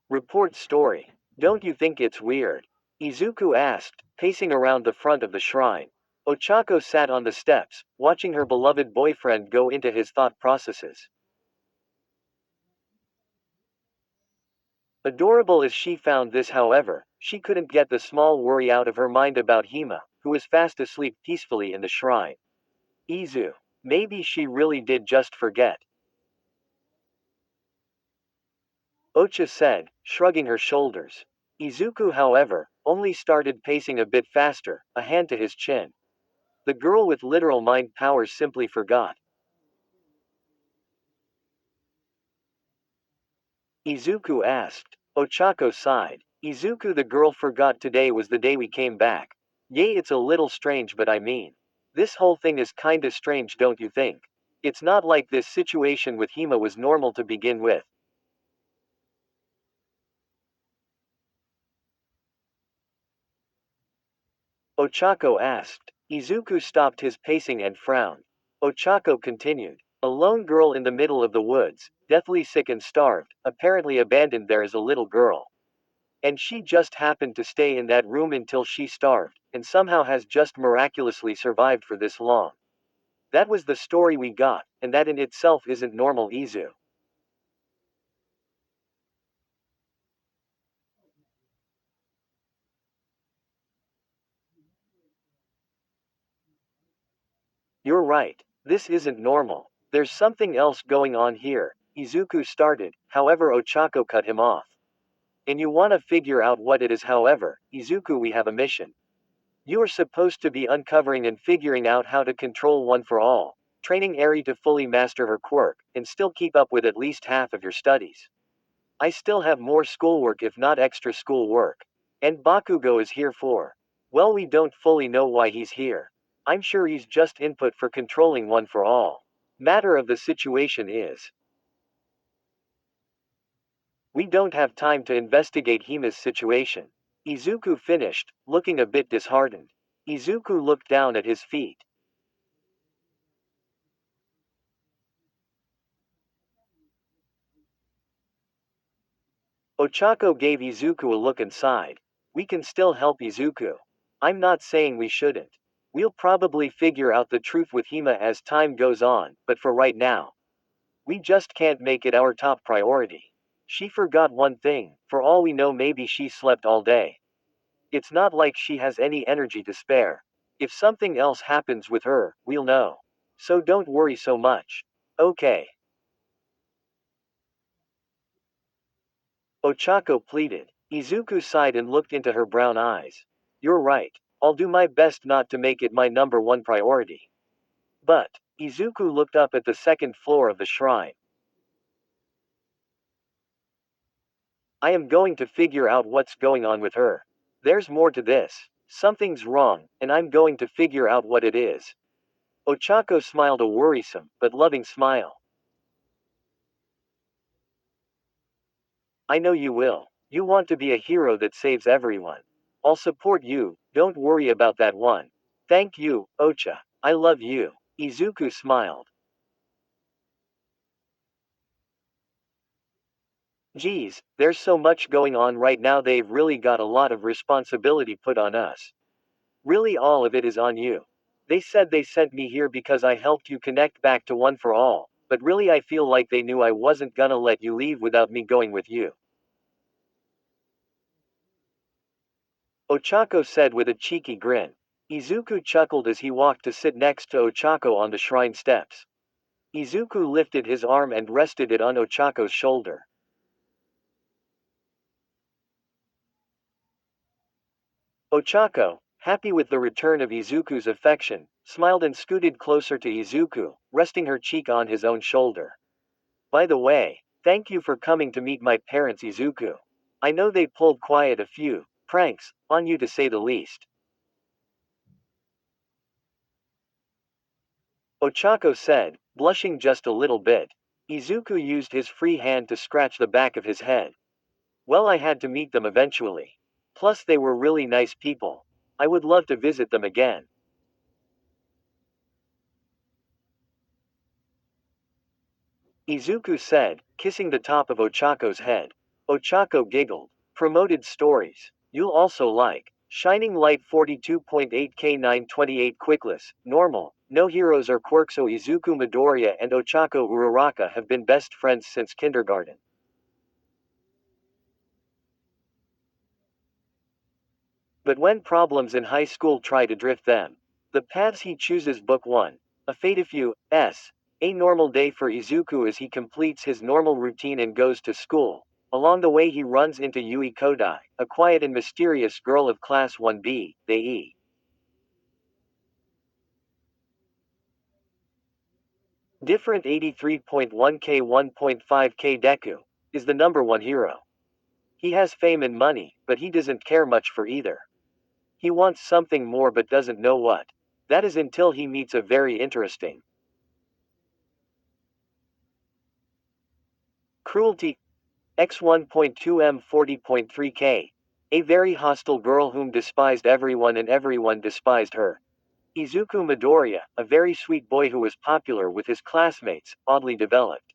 Report story. Don't you think it's weird? Izuku asked, pacing around the front of the shrine. Ochako sat on the steps, watching her beloved boyfriend go into his thought processes. Adorable as she found this, however, she couldn't get the small worry out of her mind about Hima, who was fast asleep peacefully in the shrine. Izu. Maybe she really did just forget, Ocha said, shrugging her shoulders. Izuku, however, only started pacing a bit faster, a hand to his chin. The girl with literal mind powers simply forgot. Izuku asked. Ochako sighed. Izuku, the girl forgot today was the day we came back. Yay, it's a little strange, but I mean, this whole thing is kinda strange, don't you think? It's not like this situation with Hima was normal to begin with. Ochako asked. Izuku stopped his pacing and frowned. Ochako continued. A lone girl in the middle of the woods, deathly sick and starved, apparently abandoned there as a little girl. And she just happened to stay in that room until she starved, and somehow has just miraculously survived for this long. That was the story we got, and that in itself isn't normal, Izu. You're right. This isn't normal. There's something else going on here, Izuku started, however Ochako cut him off. And you wanna figure out what it is, however, Izuku, we have a mission. You are supposed to be uncovering and figuring out how to control One for All, training Eri to fully master her quirk, and still keep up with at least half of your studies. I still have more schoolwork, if not extra schoolwork. And Bakugo is here for. Well, we don't fully know why he's here. I'm sure he's just input for controlling One for All. Matter of the situation is, we don't have time to investigate Hima's situation. Izuku finished, looking a bit disheartened. Izuku looked down at his feet. Ochako gave Izuku a look and sighed. We can still help Izuku. I'm not saying we shouldn't. We'll probably figure out the truth with Hima as time goes on, but for right now, we just can't make it our top priority. She forgot one thing, for all we know, maybe she slept all day. It's not like she has any energy to spare. If something else happens with her, we'll know. So don't worry so much. Okay. Ochako pleaded. Izuku sighed and looked into her brown eyes. You're right. I'll do my best not to make it my number one priority. But, Izuku looked up at the second floor of the shrine. I am going to figure out what's going on with her. There's more to this. Something's wrong, and I'm going to figure out what it is. Ochako smiled a worrisome, but loving smile. I know you will. You want to be a hero that saves everyone. I'll support you, don't worry about that one. Thank you, Ocha. I love you. Izuku smiled. Geez, there's so much going on right now, they've really got a lot of responsibility put on us. Really, all of it is on you. They said they sent me here because I helped you connect back to One for All, but really I feel like they knew I wasn't gonna let you leave without me going with you. Ochako said with a cheeky grin. Izuku chuckled as he walked to sit next to Ochako on the shrine steps. Izuku lifted his arm and rested it on Ochako's shoulder. Ochako, happy with the return of Izuku's affection, smiled and scooted closer to Izuku, resting her cheek on his own shoulder. By the way, thank you for coming to meet my parents, Izuku. I know they pulled quite a few pranks on you, to say the least. Ochako said, blushing just a little bit. Izuku used his free hand to scratch the back of his head. Well, I had to meet them eventually. Plus, they were really nice people. I would love to visit them again. Izuku said, kissing the top of Ochako's head. Ochako giggled. Promoted stories. You'll also like. Shining Light 42.8K 928 Quickless, Normal, No Heroes or Quirks. Izuku Midoriya and Ochako Uraraka have been best friends since kindergarten. But when problems in high school try to drift them, the paths he chooses. Book 1. A Fateful S. A normal day for Izuku as he completes his normal routine and goes to school. Along the way he runs into Yui Kodai, a quiet and mysterious girl of class 1B, they Different 83.1K 1.5K Deku is the number one hero. He has fame and money, but he doesn't care much for either. He wants something more but doesn't know what. That is until he meets a very interesting Cruelty X1.2M 40.3K. A very hostile girl whom despised everyone and everyone despised her. Izuku Midoriya, a very sweet boy who was popular with his classmates, oddly developed.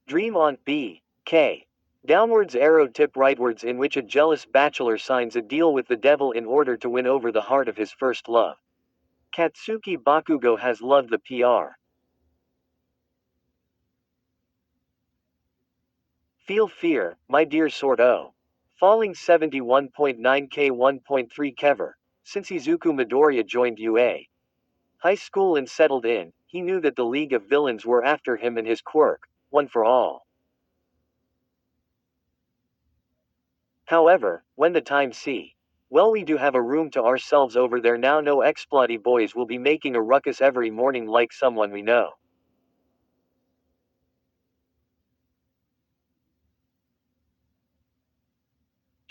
Dream on B. K. Downwards arrow tip rightwards in which a jealous bachelor signs a deal with the devil in order to win over the heart of his first love. Katsuki Bakugo has loved the PR. Feel fear, my dear Sword O. Falling 71.9K 1.3 Kever. Since Izuku Midoriya joined UA high school and settled in, he knew that the League of Villains were after him and his quirk, one for all. However, when the time see, well, we do have a room to ourselves over there now. No exploity boys will be making a ruckus every morning like someone we know.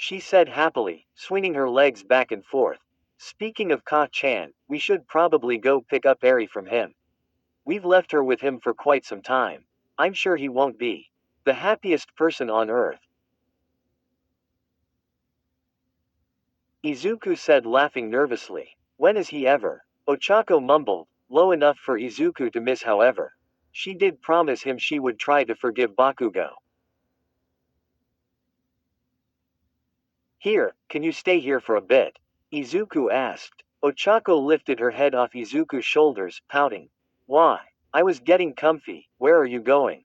She said happily, swinging her legs back and forth. Speaking of Ka-chan, we should probably go pick up Eri from him. We've left her with him for quite some time. I'm sure he won't be the happiest person on earth. Izuku said, laughing nervously. When is he ever? Ochako mumbled, low enough for Izuku to miss. However, she did promise him she would try to forgive Bakugo. Here, can you stay here for a bit? Izuku asked. Ochako lifted her head off Izuku's shoulders, pouting. Why? I was getting comfy. Where are you going?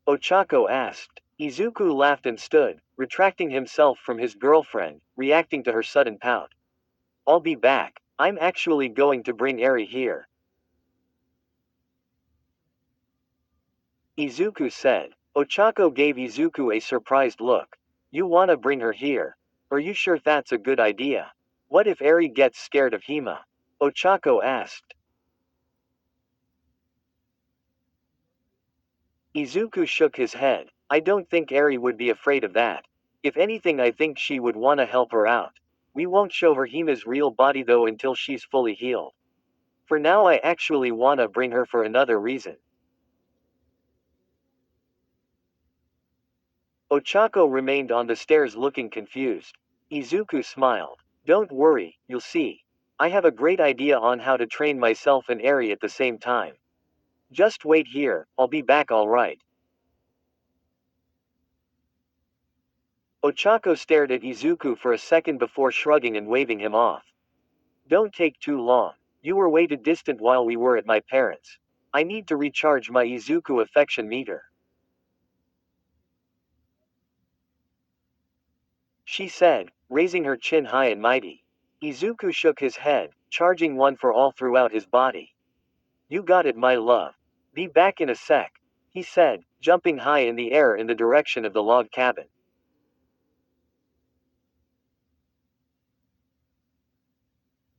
Ochako asked. Izuku laughed and stood, retracting himself from his girlfriend, reacting to her sudden pout. I'll be back. I'm actually going to bring Eri here. Izuku said. Ochako gave Izuku a surprised look. You wanna bring her here? Are you sure that's a good idea? What if Eri gets scared of Hima? Ochako asked. Izuku shook his head. I don't think Eri would be afraid of that. If anything, I think she would wanna help her out. We won't show her Hima's real body though until she's fully healed. For now, I actually wanna bring her for another reason. Ochako remained on the stairs looking confused. Izuku smiled. Don't worry, you'll see. I have a great idea on how to train myself and Eri at the same time. Just wait here, I'll be back alright. Ochako stared at Izuku for a second before shrugging and waving him off. Don't take too long. You were way too distant while we were at my parents'. I need to recharge my Izuku affection meter. She said, raising her chin high and mighty. Izuku shook his head, charging one for all throughout his body. You got it, my love. Be back in a sec, he said, jumping high in the air in the direction of the log cabin.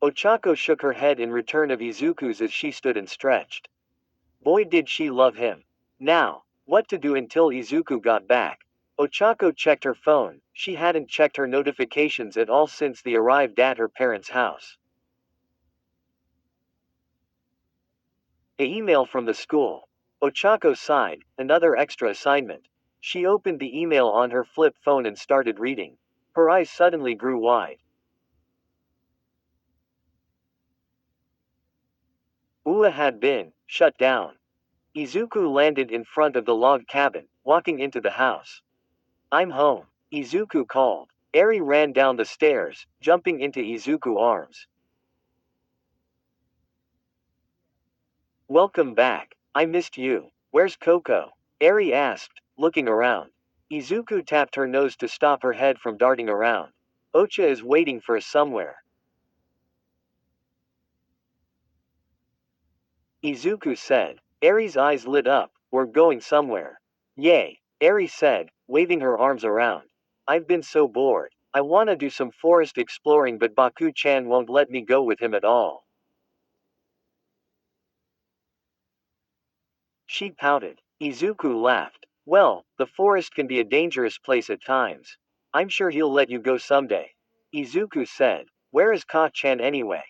Ochako shook her head in return of Izuku's as she stood and stretched. Boy, did she love him. Now, what to do until Izuku got back? Ochako checked her phone. She hadn't checked her notifications at all since they arrived at her parents' house. An email from the school. Ochako sighed, another extra assignment. She opened the email on her flip phone and started reading. Her eyes suddenly grew wide. Ua had been shut down. Izuku landed in front of the log cabin, walking into the house. I'm home, Izuku called. Eri ran down the stairs, jumping into Izuku's arms. Welcome back. I missed you. Where's Koko? Eri asked, looking around. Izuku tapped her nose to stop her head from darting around. Ocha is waiting for us somewhere. Izuku said. Eri's eyes lit up. We're going somewhere. Yay, Eri said, waving her arms around. I've been so bored. I wanna do some forest exploring, but Baku-chan won't let me go with him at all. She pouted. Izuku laughed. Well, the forest can be a dangerous place at times. I'm sure he'll let you go someday. Izuku said. Where is Ka-chan anyway?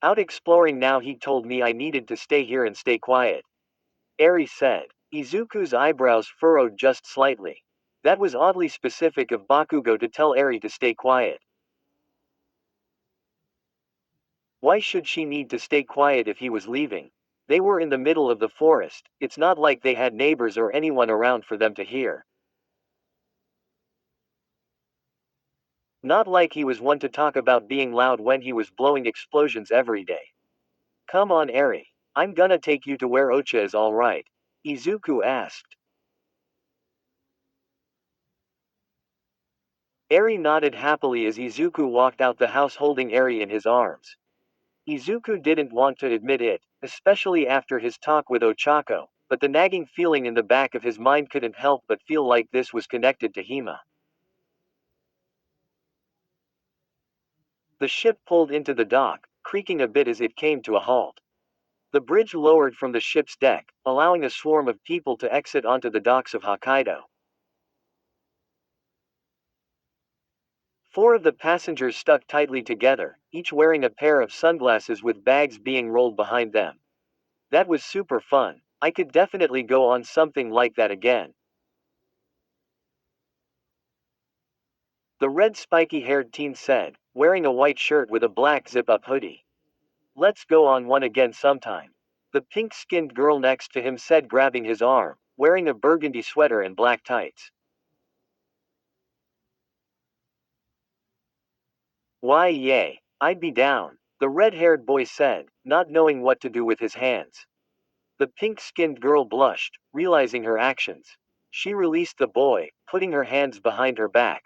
Out exploring now. He told me I needed to stay here and stay quiet. Eri said. Izuku's eyebrows furrowed just slightly. That was oddly specific of Bakugo to tell Eri to stay quiet. Why should she need to stay quiet if he was leaving? They were in the middle of the forest. It's not like they had neighbors or anyone around for them to hear. Not like he was one to talk about being loud when he was blowing explosions every day. Come on, Eri. I'm gonna take you to where Ocha is, alright? Izuku asked. Eri nodded happily as Izuku walked out the house holding Eri in his arms. Izuku didn't want to admit it, especially after his talk with Ochako, but the nagging feeling in the back of his mind couldn't help but feel like this was connected to Hima. The ship pulled into the dock, creaking a bit as it came to a halt. The bridge lowered from the ship's deck, allowing a swarm of people to exit onto the docks of Hokkaido. 4 of the passengers stuck tightly together, each wearing a pair of sunglasses with bags being rolled behind them. That was super fun. I could definitely go on something like that again. The red spiky-haired teen said, wearing a white shirt with a black zip-up hoodie. Let's go on one again sometime. The pink-skinned girl next to him said, grabbing his arm, wearing a burgundy sweater and black tights. Why, yay, I'd be down, the red-haired boy said, not knowing what to do with his hands. The pink-skinned girl blushed, realizing her actions. She released the boy, putting her hands behind her back.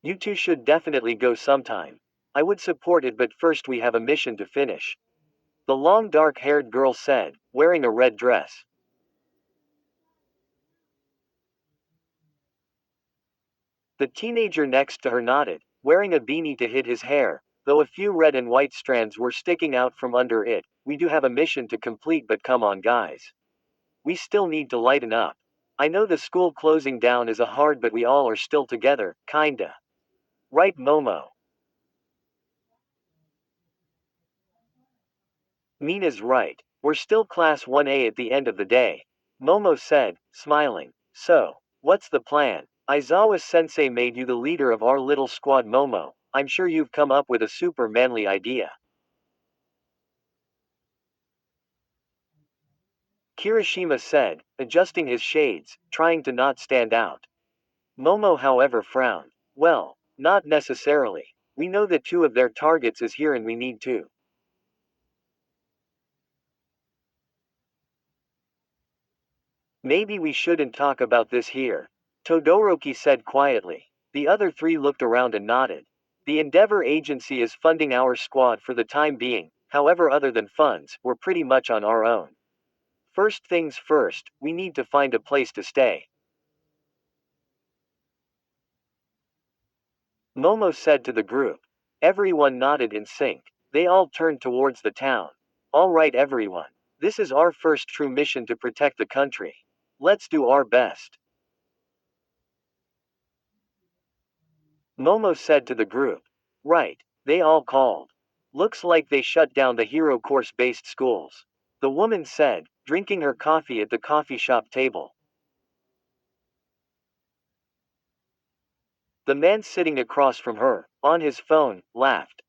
You two should definitely go sometime. I would support it, but first we have a mission to finish. The long dark-haired girl said, wearing a red dress. The teenager next to her nodded, wearing a beanie to hide his hair, though a few red and white strands were sticking out from under it. We do have a mission to complete, but come on, guys. We still need to lighten up. I know the school closing down is a hard, but we all are still together, kinda. Right, Momo? Mina's right. We're still Class 1A at the end of the day. Momo said, smiling. So, what's the plan? Aizawa-sensei made you the leader of our little squad, Momo. I'm sure you've come up with a super manly idea. Kirishima said, adjusting his shades, trying to not stand out. Momo, however, frowned. Well, not necessarily. We know that 2 of their targets is here and we need to. Maybe we shouldn't talk about this here. Todoroki said quietly. The other 3 looked around and nodded. The Endeavor Agency is funding our squad for the time being, however, other than funds, we're pretty much on our own. First things first, we need to find a place to stay. Momo said to the group. Everyone nodded in sync. They all turned towards the town. All right, everyone. This is our first true mission to protect the country. Let's do our best. Momo said to the group. Right, they all called. Looks like they shut down the hero course-based schools. The woman said, drinking her coffee at the coffee shop table. The man sitting across from her, on his phone, laughed.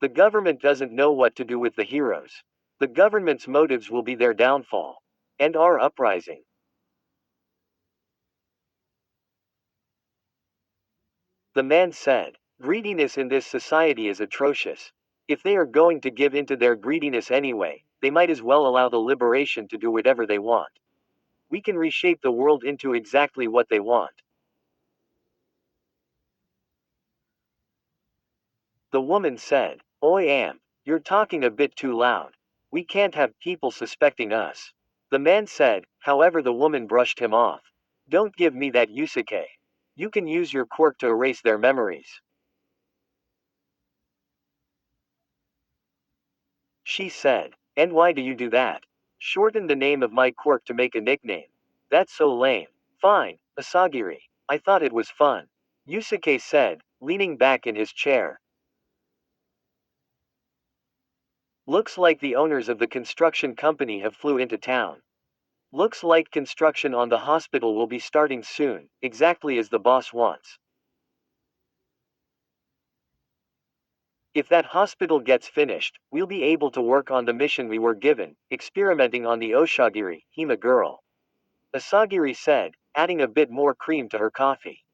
The government doesn't know what to do with the heroes. The government's motives will be their downfall. And our uprising. The man said, greediness in this society is atrocious. If they are going to give in to their greediness anyway, they might as well allow the liberation to do whatever they want. We can reshape the world into exactly what they want. The woman said, Oi am, you're talking a bit too loud. We can't have people suspecting us. The man said, however the woman brushed him off. Don't give me that Yusuke. You can use your quirk to erase their memories. She said, and why do you do that? Shorten the name of my quirk to make a nickname. That's so lame. Fine, Asagiri. I thought it was fun. Yusuke said, leaning back in his chair. Looks like the owners of the construction company have flew into town. Looks like construction on the hospital will be starting soon, exactly as the boss wants. If that hospital gets finished, we'll be able to work on the mission we were given, experimenting on the Oshagiri, Hima girl. Asagiri said, adding a bit more cream to her coffee.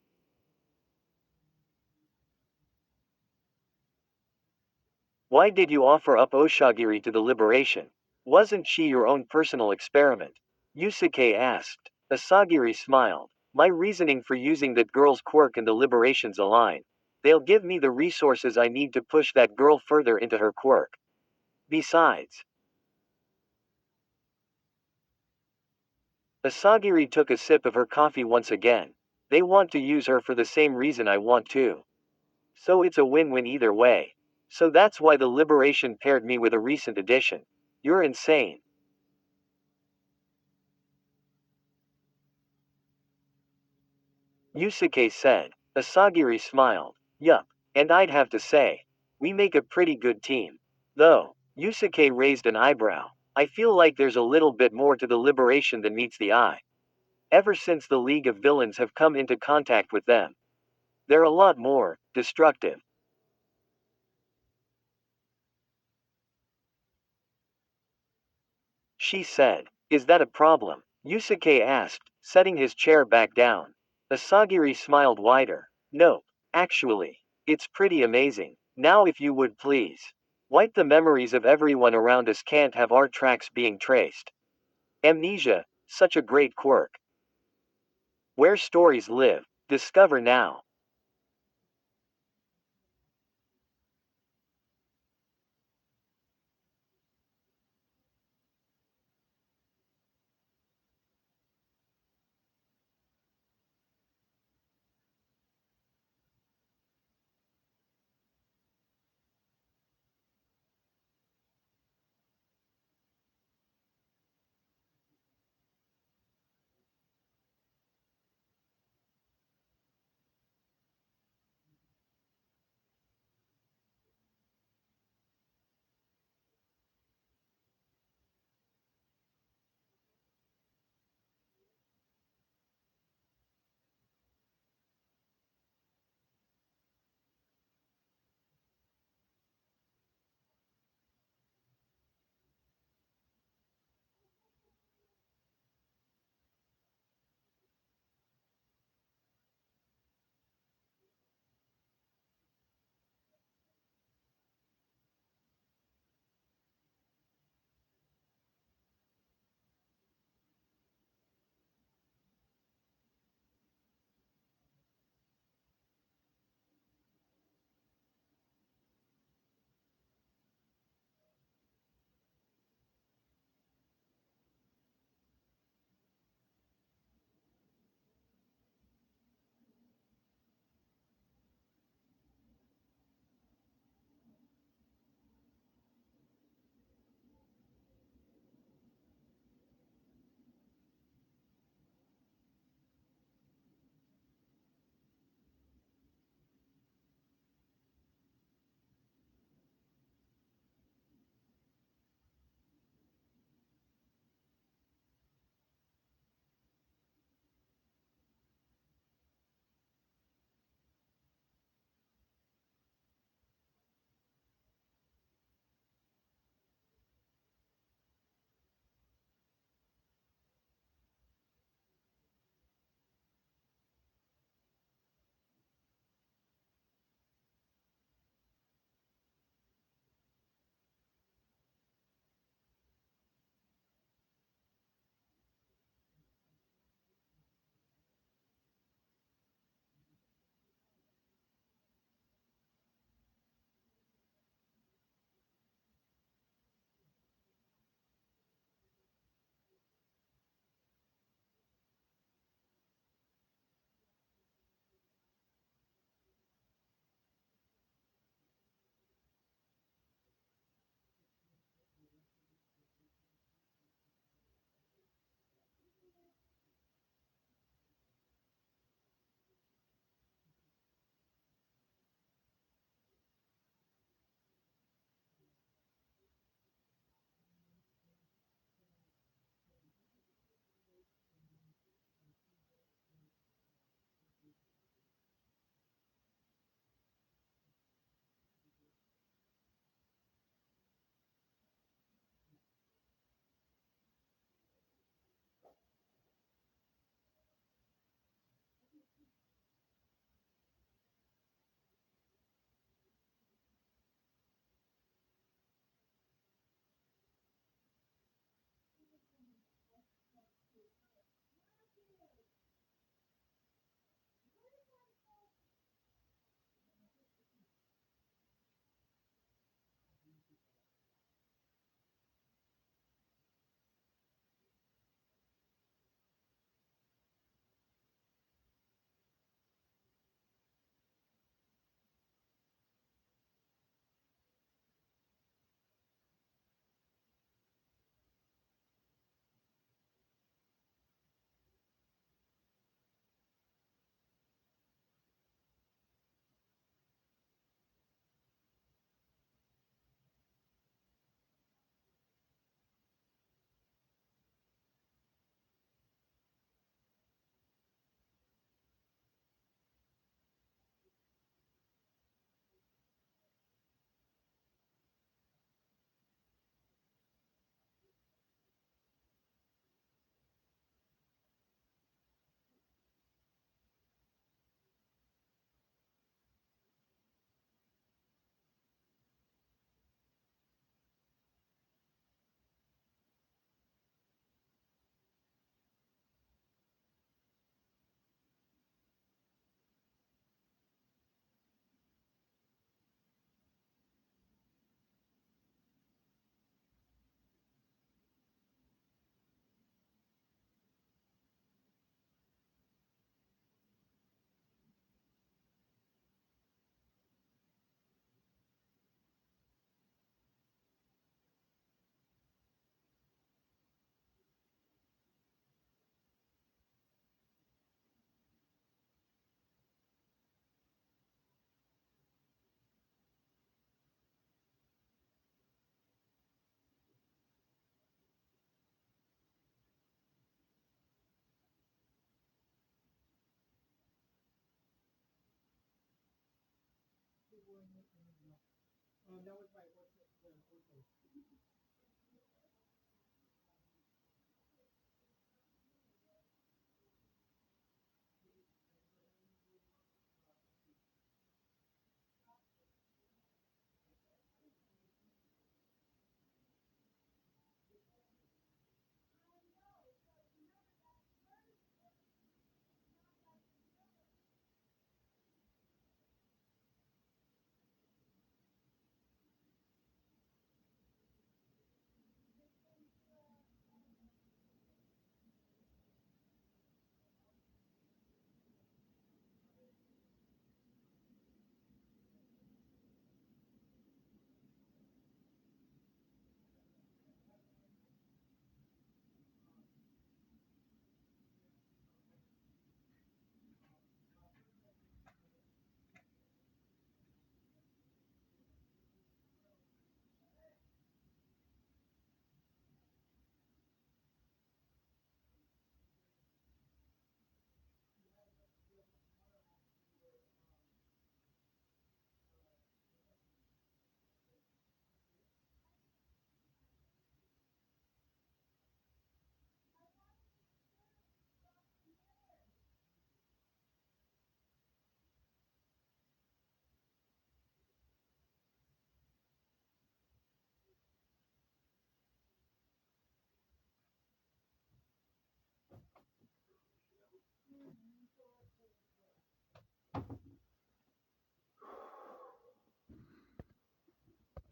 Why did you offer up Oshagiri to the liberation? Wasn't she your own personal experiment? Yusuke asked. Asagiri smiled. My reasoning for using that girl's quirk and the liberations align. They'll give me the resources I need to push that girl further into her quirk. Besides, Asagiri took a sip of her coffee once again. They want to use her for the same reason I want to. So it's a win-win either way. So that's why the liberation paired me with a recent addition. You're insane. Yusuke said. Asagiri smiled. Yup. And I'd have to say, we make a pretty good team. Though, Yusuke raised an eyebrow. I feel like there's a little bit more to the liberation than meets the eye. Ever since the League of Villains have come into contact with them, they're a lot more destructive. She said. Is that a problem? Yusuke asked, setting his chair back down. Asagiri smiled wider. No. Actually. It's pretty amazing. Now if you would please. Wipe the memories of everyone around us, can't have our tracks being traced. Amnesia, such a great quirk. Where stories live. Discover now.